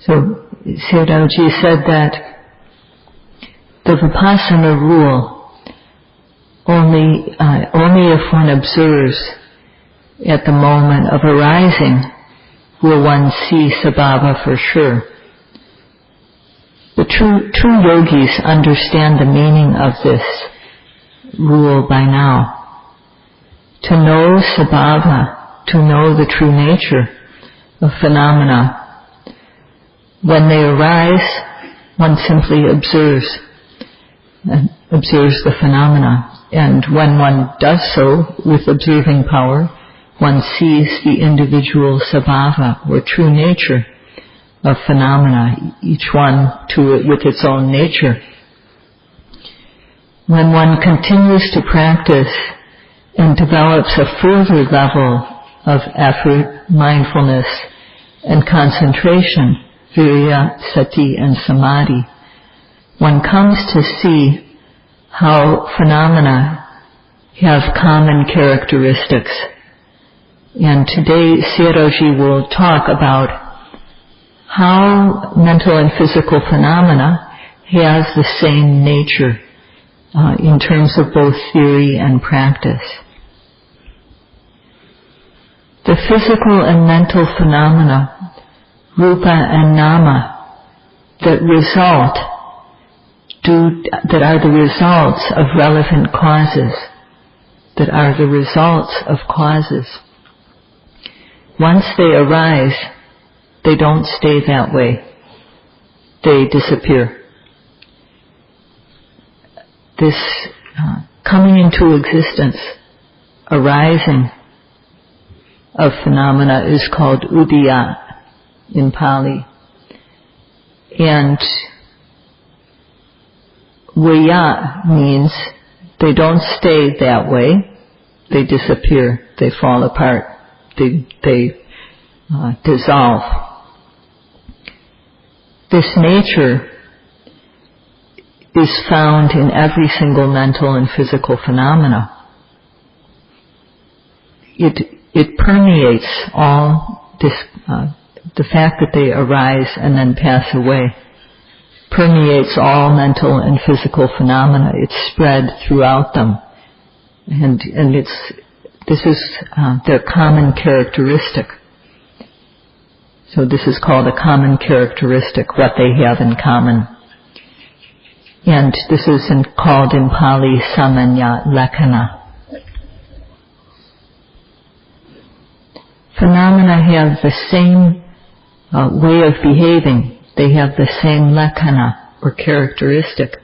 So Sayadaw said that the Vipassana rule, only if one observes at the moment of arising will one see sabhava for sure. The true yogis understand the meaning of this rule by now. To know sabhava, to know the true nature of phenomena, when they arise, one simply observes the phenomena. And when one does so with observing power, one sees the individual sabhava, or true nature of phenomena, each one with its own nature. When one continues to practice and develops a further level of effort, mindfulness, and concentration, virya, sati, and samadhi, one comes to see how phenomena have common characteristics. And today Sayadaw will talk about how mental and physical phenomena has the same nature in terms of both theory and practice. The physical and mental phenomena, rupa and nama, that are the results of relevant causes, once they arise, they don't stay that way. They disappear. This coming into existence, arising of phenomena is called udaya in Pali. And vaya means they don't stay that way. They disappear. They fall apart. They dissolve. This nature is found in every single mental and physical phenomena. It permeates all this, the fact that they arise and then pass away, permeates all mental and physical phenomena. It's spread throughout them. And this is their common characteristic. So this is called a common characteristic, what they have in common. And this is called in Pali samanya lakkhana. Phenomena have the same way of behaving. They have the same lakkhana, or characteristic,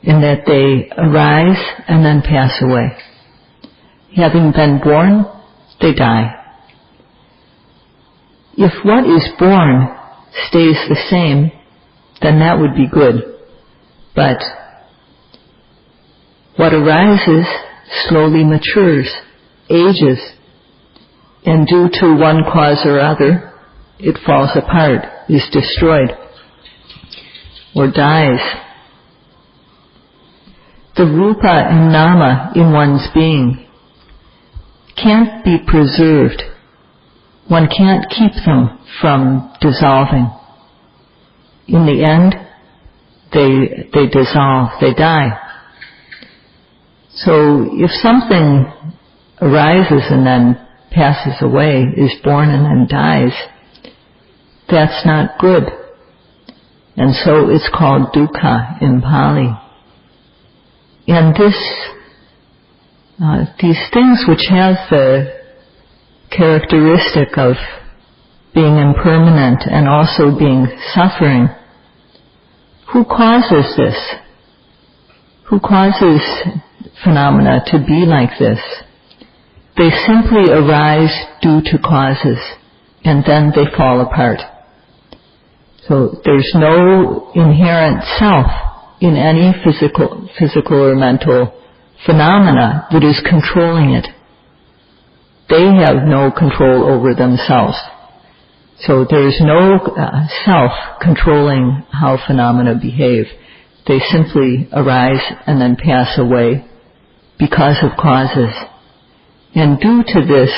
in that they arise and then pass away. Having been born, they die. If what is born stays the same, then that would be good. But what arises slowly matures, ages, and due to one cause or other, it falls apart, is destroyed, or dies. The rupa and nama in one's being can't be preserved. One can't keep them from dissolving. In the end, they dissolve, they die. So if something arises and then passes away, is born and then dies, that's not good. And so it's called dukkha in Pali. And these things which have the characteristic of being impermanent and also being suffering, who causes this? Who causes phenomena to be like this? They simply arise due to causes, and then they fall apart. So there's no inherent self in any physical or mental phenomena that is controlling it. They have no control over themselves. So there's no self controlling how phenomena behave. They simply arise and then pass away because of causes. And due to this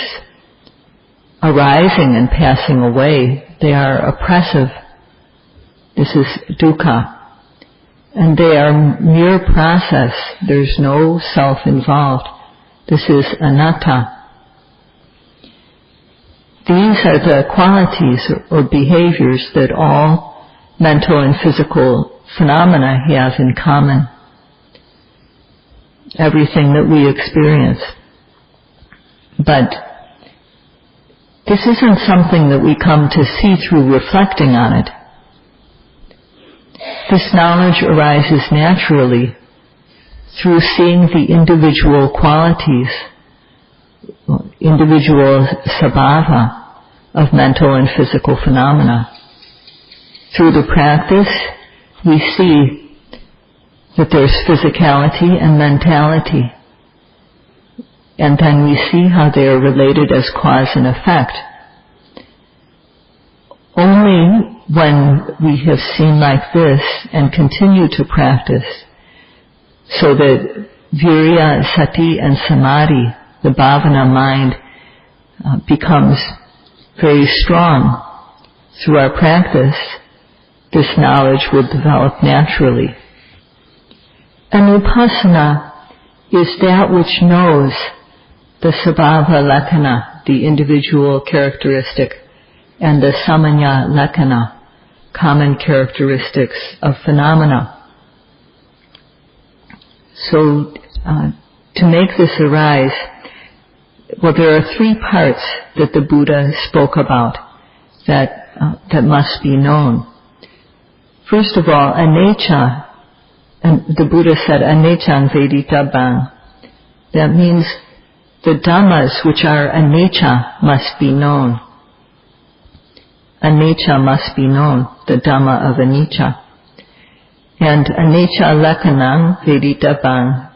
arising and passing away, They are oppressive. This is dukkha. And they are mere process. There's no self involved. This is anatta. These are the qualities or behaviors that all mental and physical phenomena have in common. Everything that we experience. But this isn't something that we come to see through reflecting on it. This knowledge arises naturally through seeing the individual qualities, individual sabhava of mental and physical phenomena. Through the practice, we see that there's physicality and mentality. And then we see how they are related as cause and effect. Only when we have seen like this and continue to practice, so that virya, sati, and samadhi, the bhavana mind, becomes very strong through our practice, this knowledge will develop naturally. And vipassana is that which knows the sabhava lakkhana, the individual characteristic, and the samanya lakkhana, common characteristics of phenomena. So, to make this arise, well, there are three parts that the Buddha spoke about that must be known. First of all, anicca, and the Buddha said, aniccaṃ vedita bhaṃ. That means the dhammas which are anicca must be known. Anicca must be known, the dhamma of anicca. And anicca lakkhanaṃ vedita bhaṃ,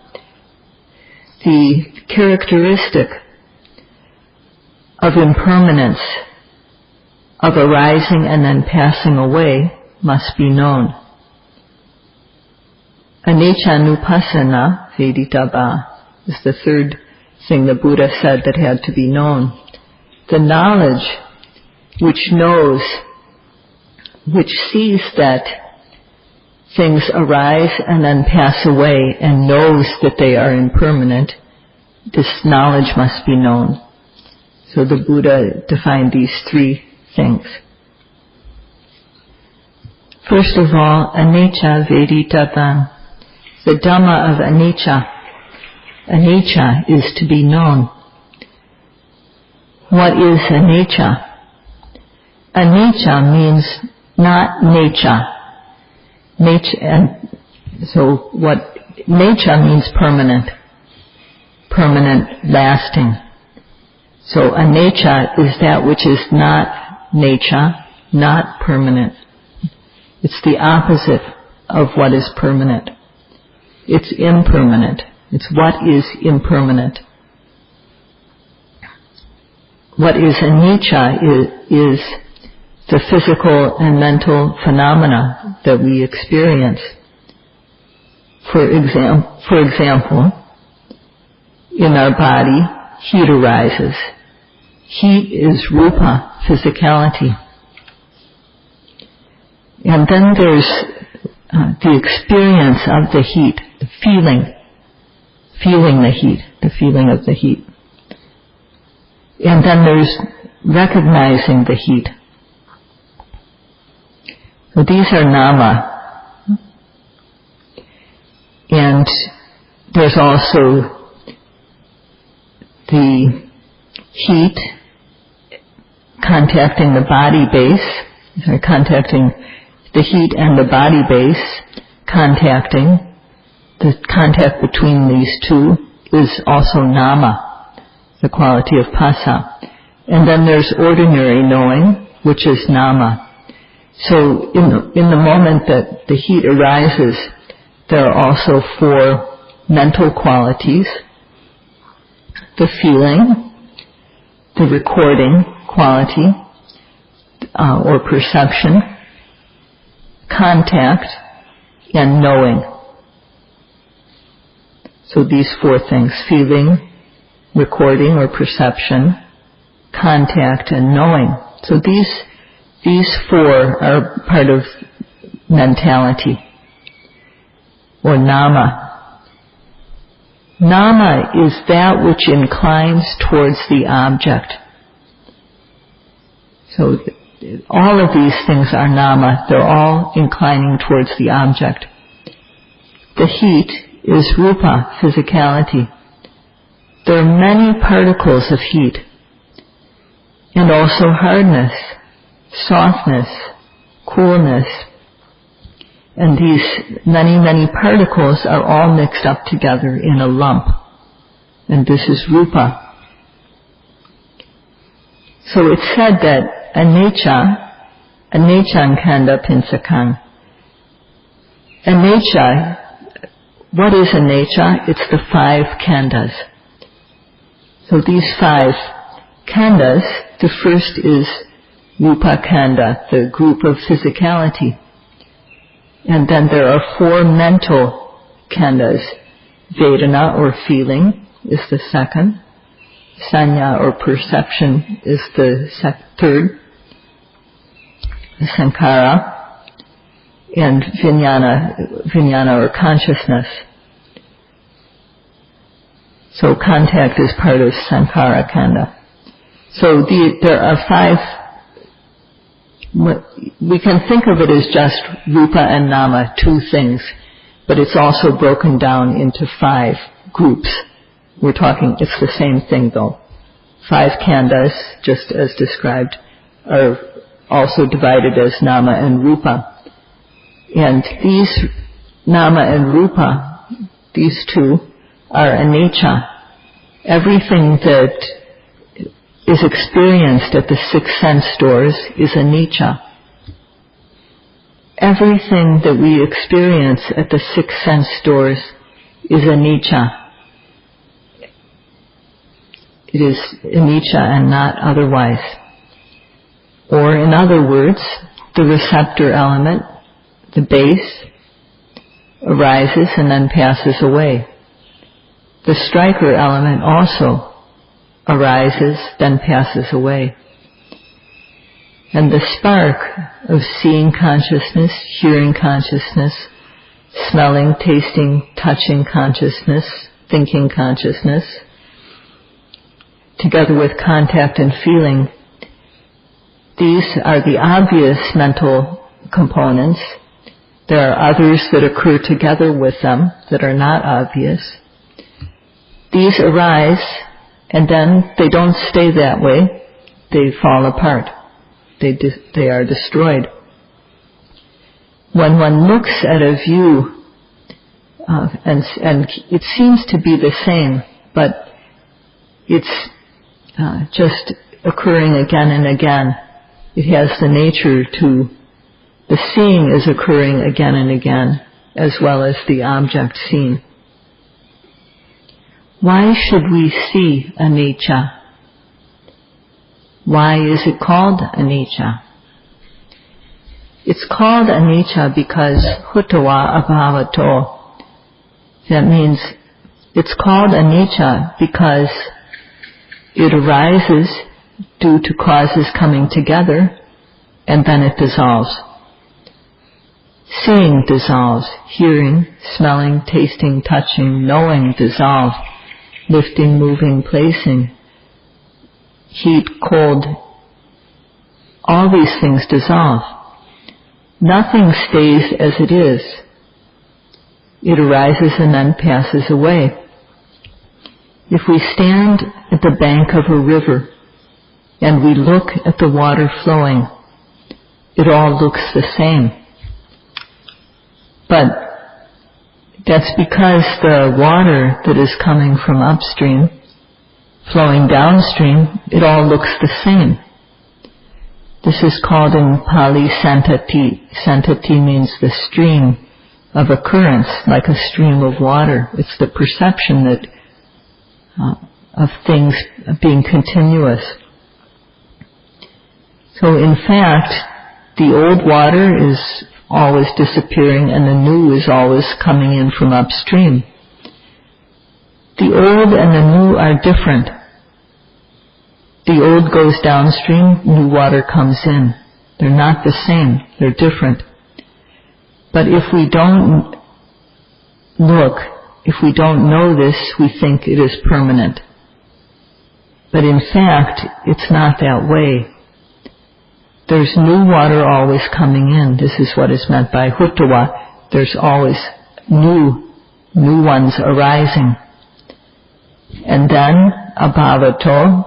the characteristic of impermanence, of arising and then passing away, must be known. Anicca nupassana vedita bhaṃ is the third thing the Buddha said that had to be known. The knowledge which knows, which sees that things arise and then pass away and knows that they are impermanent, this knowledge must be known. So the Buddha defined these three things. First of all, anicca vedita bhaṃ, the dhamma of anicca. Anicca is to be known. What is anicca? Anicca means not nature. And so what nature means permanent, lasting. So anicca is that which is not nature, not permanent. It's the opposite of what is permanent. It's impermanent. It's what is impermanent. What is anicca is the physical and mental phenomena that we experience. For example, in our body, heat arises. Heat is rupa, physicality. And then there's the experience of the heat, the feeling the heat, the feeling of the heat. And then there's recognizing the heat. So these are nama. And there's also the heat contacting the body base, contacting the heat and the body base, contacting. The contact between these two is also nama, the quality of phassa. And then there's ordinary knowing, which is nama. So in the moment that the heat arises, there are also four mental qualities: the feeling, the recording quality, or perception, contact, and knowing. So these four things: feeling, recording or perception, contact, and knowing. So these These four are part of mentality, or nama. Nama is that which inclines towards the object. So all of these things are nama. They're all inclining towards the object. The heat is rupa, physicality. There are many particles of heat, and also hardness, softness, coolness. And these many particles are all mixed up together in a lump. And this is rupa. So it's said that anicca kanda pinsakang. Anicca, what is anicca? It's the 5 khandas. So these 5 khandas, the first is rupa kanda, the group of physicality. And then there are 4 mental khandas. Vedana, or feeling, is the second. Sanya, or perception, is the third. Sankhara, and vijnana, or consciousness. So contact is part of sankhara khanda. So there are 5. We can think of it as just rupa and nama, 2 things, but it's also broken down into 5 groups. It's the same thing though. 5 khandas, just as described, are also divided as nama and rupa. And these nama and rupa, these 2, are anicca. Everything that is experienced at the 6 sense doors is anicca. Everything that we experience at the 6 sense doors is anicca. It is anicca and not otherwise. Or in other words, the receptor element, the base, arises and then passes away. The striker element also arises, then passes away. And the spark of seeing consciousness, hearing consciousness, smelling, tasting, touching consciousness, thinking consciousness, together with contact and feeling, these are the obvious mental components. There are others that occur together with them that are not obvious. These arise, and then they don't stay that way. They fall apart. They are destroyed. When one looks at a view, and it seems to be the same, but it's just occurring again and again. It has the nature the seeing is occurring again and again, as well as the object seen. Why should we see anicca? Why is it called anicca? It's called anicca because hutawa abhavato. That means it's called anicca because it arises due to causes coming together, and then it dissolves. Seeing dissolves, hearing, smelling, tasting, touching, knowing dissolve, lifting, moving, placing, heat, cold, all these things dissolve. Nothing stays as it is. It arises and then passes away. If we stand at the bank of a river and we look at the water flowing, it all looks the same. But that's because the water that is coming from upstream, flowing downstream, it all looks the same. This is called in Pali santati. Santati means the stream of occurrence, like a stream of water. It's the perception that of things being continuous. So in fact, the old water is always disappearing and the new is always coming in from upstream. The old and the new are different. The old goes downstream, new water comes in. They're not the same. They're different. But if we don't look, if we don't know this, we think it is permanent. But in fact, it's not that way. There's new water always coming in. This is what is meant by huttawa. There's always new ones arising. And then, abhavato,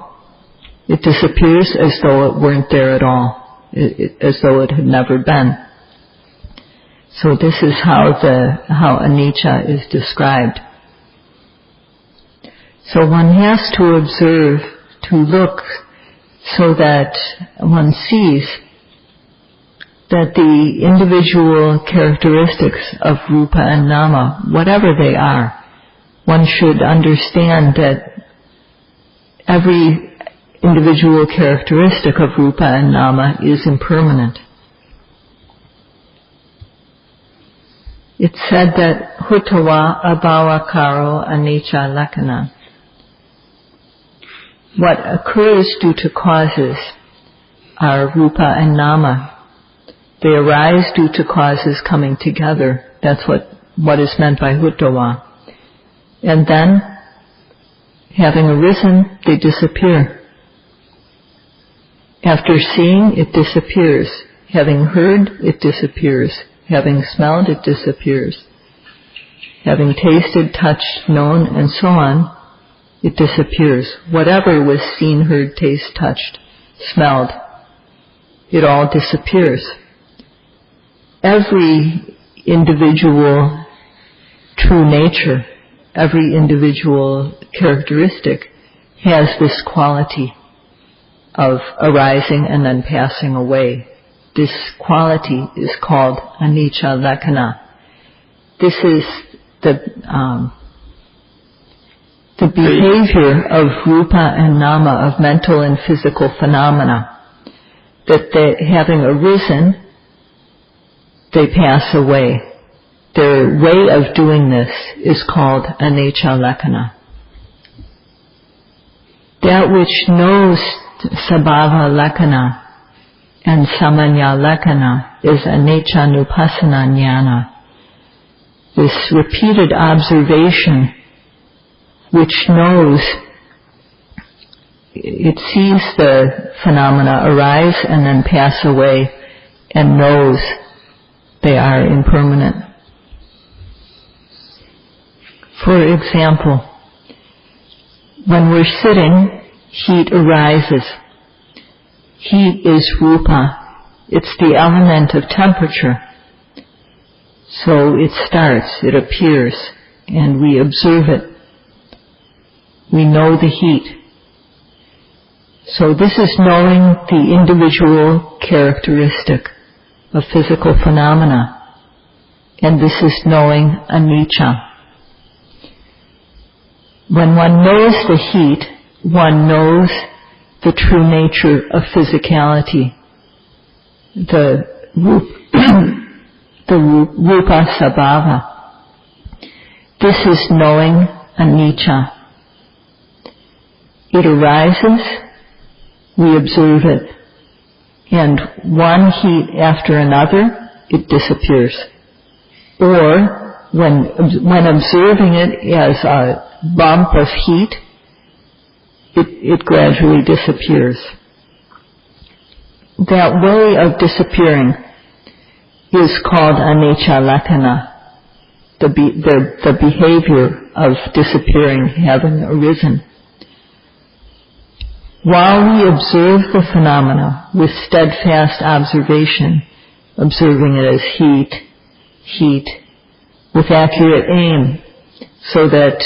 it disappears as though it weren't there at all, as though it had never been. So this is how anicca is described. So one has to observe, to look, so that one sees that the individual characteristics of rupa and nama, whatever they are, one should understand that every individual characteristic of rupa and nama is impermanent. It's said that huttawa abhavakaro anicca lakkhana. What occurs due to causes are rupa and nama. They arise due to causes coming together. That's what is meant by huttawa. And then, having arisen, they disappear. After seeing, it disappears. Having heard, it disappears. Having smelled, it disappears. Having tasted, touched, known, and so on, it disappears. Whatever was seen, heard, tasted, touched, smelled, it all disappears. Every individual true nature, every individual characteristic has this quality of arising and then passing away. This quality is called anicca lakkhana. This is the behavior of rupa and nama, of mental and physical phenomena, that they, having arisen, they pass away. Their way of doing this is called anicca lakkhana. That which knows sabhava lakkhana and samanya lakkhana is anicca nupassana jnana. This repeated observation which knows, it sees the phenomena arise and then pass away and knows they are impermanent. For example, when we're sitting, heat arises. Heat is rupa. It's the element of temperature. So it starts, it appears, and we observe it. We know the heat. So this is knowing the individual characteristic of physical phenomena. And this is knowing anicca. When one knows the heat, one knows the true nature of physicality, the rupa sabhava. This is knowing anicca. It arises, we observe it, and one heat after another, it disappears. Or, when observing it as a bump of heat, it gradually disappears. That way of disappearing is called anicca lakkhana, the behavior of disappearing, having arisen. While we observe the phenomena with steadfast observation, observing it as heat, with accurate aim, so that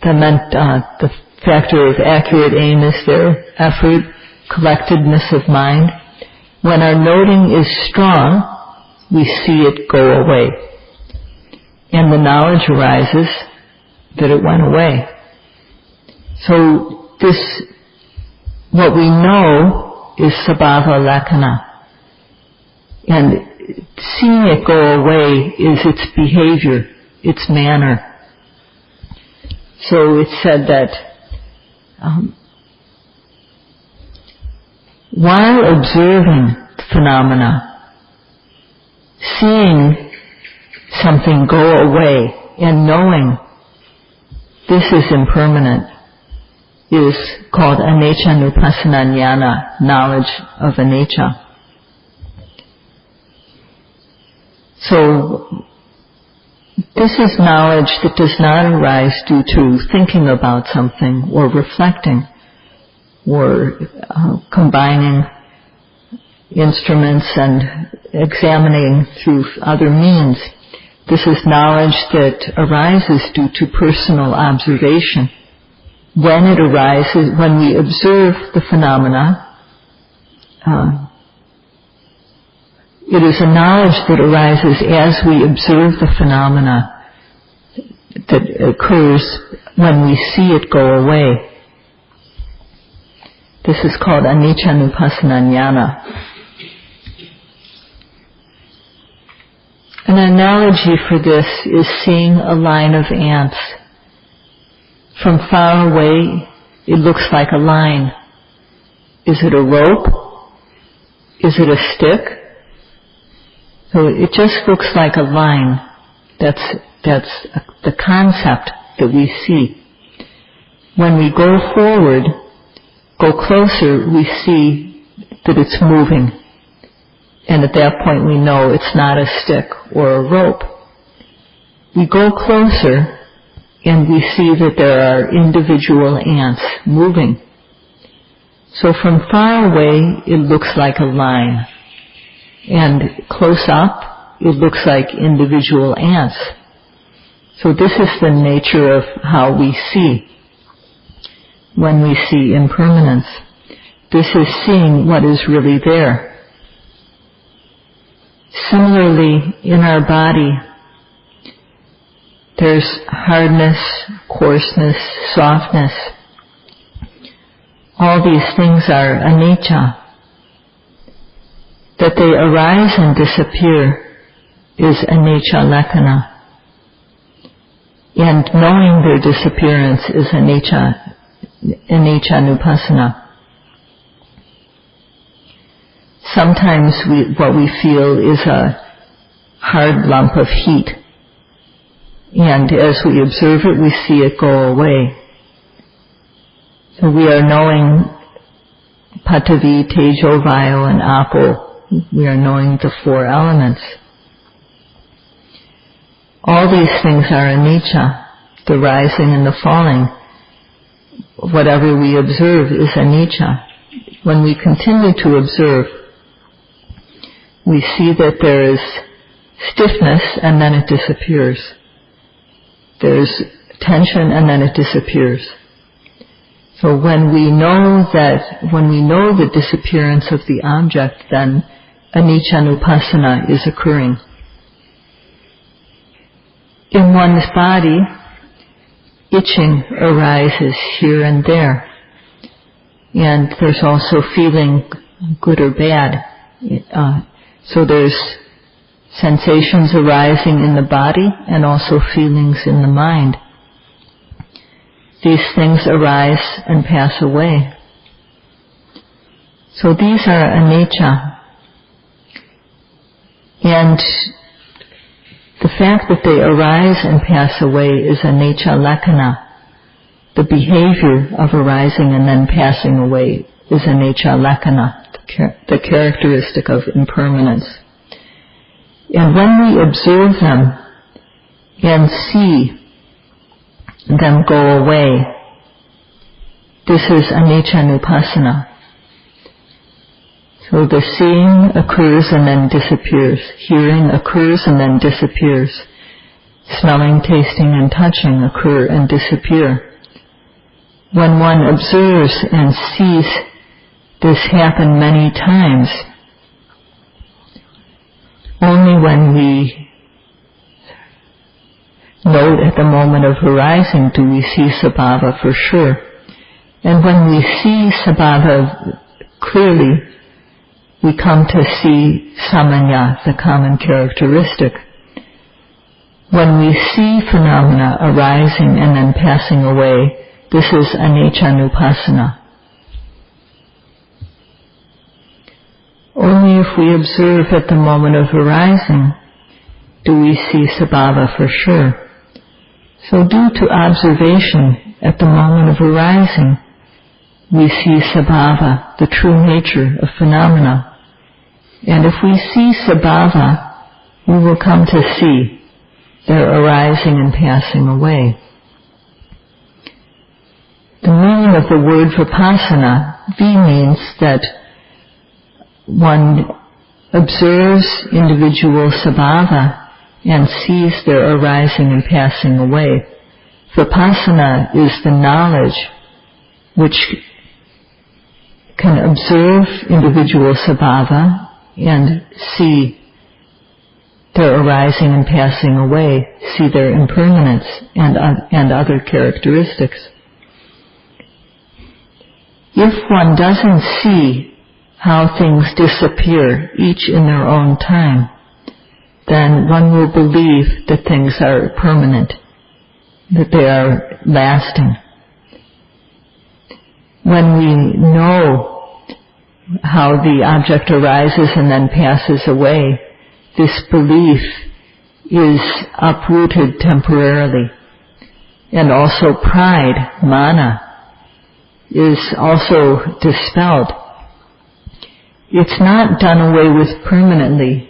the factor of accurate aim is there, effort, collectedness of mind. When our noting is strong, we see it go away. And the knowledge arises that it went away. So what we know is sabhava lakkhana. And seeing it go away is its behavior, its manner. So it's said that while observing phenomena. Seeing something go away and knowing this is impermanent is called anicca nupassana jnana, knowledge of anicca. So this is knowledge that does not arise due to thinking about something or reflecting or combining instruments and examining through other means. This is knowledge that arises due to personal observation. When it arises, when we observe the phenomena, it is a knowledge that arises as we observe the phenomena that occurs when we see it go away. This is called anicca nupassana jnana. An analogy for this is seeing a line of ants. From far away, it looks like a line. Is it a rope? Is it a stick? So it just looks like a line. That's the concept that we see. When we go forward, go closer, we see that it's moving. And at that point we know it's not a stick or a rope. We go closer and we see that there are individual ants moving. So from far away it looks like a line. And close up it looks like individual ants. So this is the nature of how we see when we see impermanence. This is seeing what is really there. Similarly, in our body, there's hardness, coarseness, softness. All these things are anicca. That they arise and disappear is anicca lakkhana. And knowing their disappearance is anicca nupassana. Sometimes what we feel is a hard lump of heat. And as we observe it, we see it go away. So we are knowing Patavi, Tejo, Vayu, and Apo. We are knowing the four elements. All these things are anicca, the rising and the falling. Whatever we observe is anicca. When we continue to observe, we see that there is stiffness and then it disappears. There's tension and then it disappears. So when we know the disappearance of the object, then anicca nupassana is occurring. In one's body, itching arises here and there. And there's also feeling good or bad. So there's sensations arising in the body and also feelings in the mind. These things arise and pass away. So these are anicca. And the fact that they arise and pass away is anicca lakkhana. The behavior of arising and then passing away is anicca lakkhana, the characteristic of impermanence. And when we observe them and see them go away, this is anicca nupassana. So the seeing occurs and then disappears. Hearing occurs and then disappears. Smelling, tasting, and touching occur and disappear. When one observes and sees this happen many times, only when we note at the moment of arising do we see sabhava for sure. And when we see sabhava clearly, we come to see samanya, the common characteristic. When we see phenomena arising and then passing away, this is anicca nupassana. Only if we observe at the moment of arising do we see sabhava for sure. So due to observation at the moment of arising, we see sabhava, the true nature of phenomena. And if we see sabhava, we will come to see their arising and passing away. The meaning of the word vipassana, V, means that one observes individual sabhava and sees their arising and passing away. Vipassana is the knowledge which can observe individual sabhava and see their arising and passing away, see their impermanence and other characteristics. If one doesn't see how things disappear, each in their own time, then one will believe that things are permanent, that they are lasting. When we know how the object arises and then passes away, this belief is uprooted temporarily. And also pride, mana, is also dispelled. It's not done away with permanently,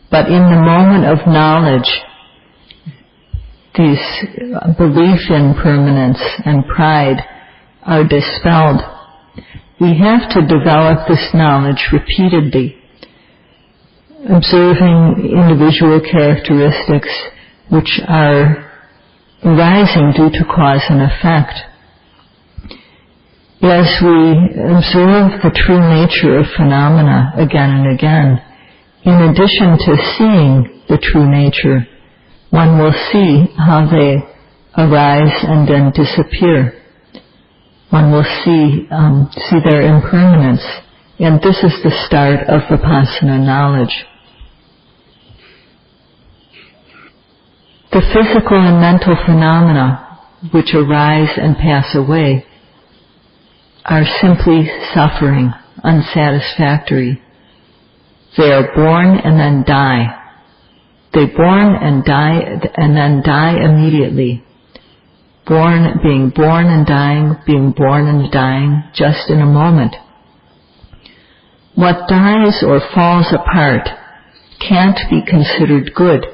but in the moment of knowledge, these belief in permanence and pride are dispelled. We have to develop this knowledge repeatedly, observing individual characteristics which are arising due to cause and effect. As we observe the true nature of phenomena again and again, in addition to seeing the true nature, one will see how they arise and then disappear. One will see their impermanence, and this is the start of Vipassana knowledge. The physical and mental phenomena which arise and pass away are simply suffering, unsatisfactory. They are born and then die. They born and die and then die immediately. Being born and dying just in a moment. What dies or falls apart can't be considered good.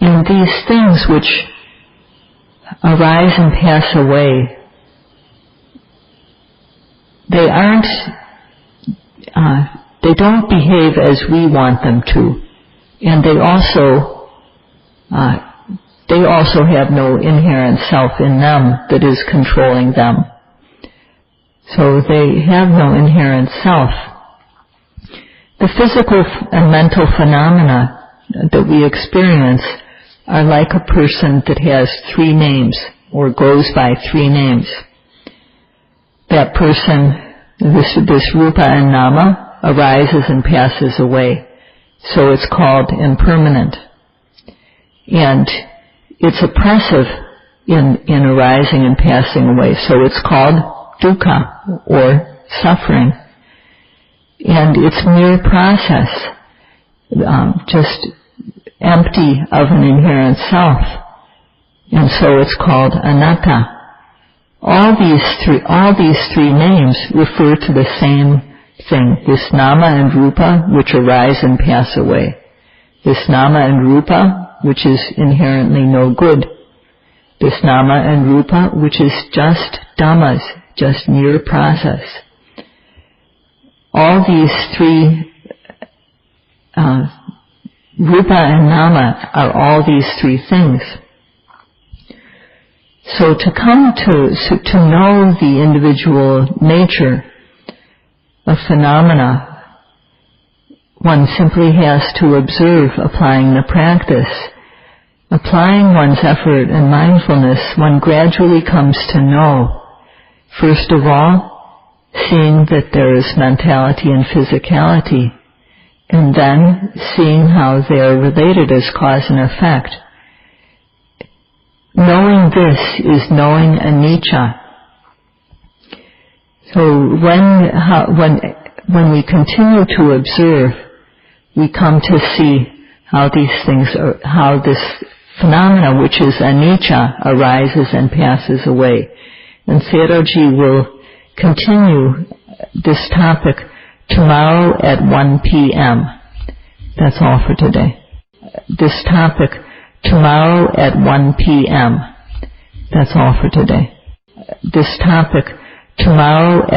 And these things which arise and pass away, they don't behave as we want them to, and they also have no inherent self in them that is controlling them. So they have no inherent self. The physical and mental phenomena that we experience are like a person that has 3 names or goes by 3 names. That person, this rupa and nama, arises and passes away. So it's called impermanent. And it's oppressive in arising and passing away. So it's called dukkha, or suffering. And it's mere process, just empty of an inherent self. And so it's called anatta. All these three names refer to the same thing, this nama and rupa which arise and pass away. This nama and rupa which is inherently no good. This nama and rupa which is just dhammas, just mere process. All these 3, rupa and nama are all these 3 things. So to come to know the individual nature of phenomena, one simply has to observe, applying the practice. Applying one's effort and mindfulness, one gradually comes to know, first of all, seeing that there is mentality and physicality, and then seeing how they are related as cause and effect. Knowing this is knowing anicca. So when we continue to observe, we come to see how these things are, how this phenomena, which is anicca, arises and passes away. And Sayadawji will continue this topic tomorrow at 1 p.m. That's all for today. This topic tomorrow at 1 p.m. That's all for today. This topic tomorrow at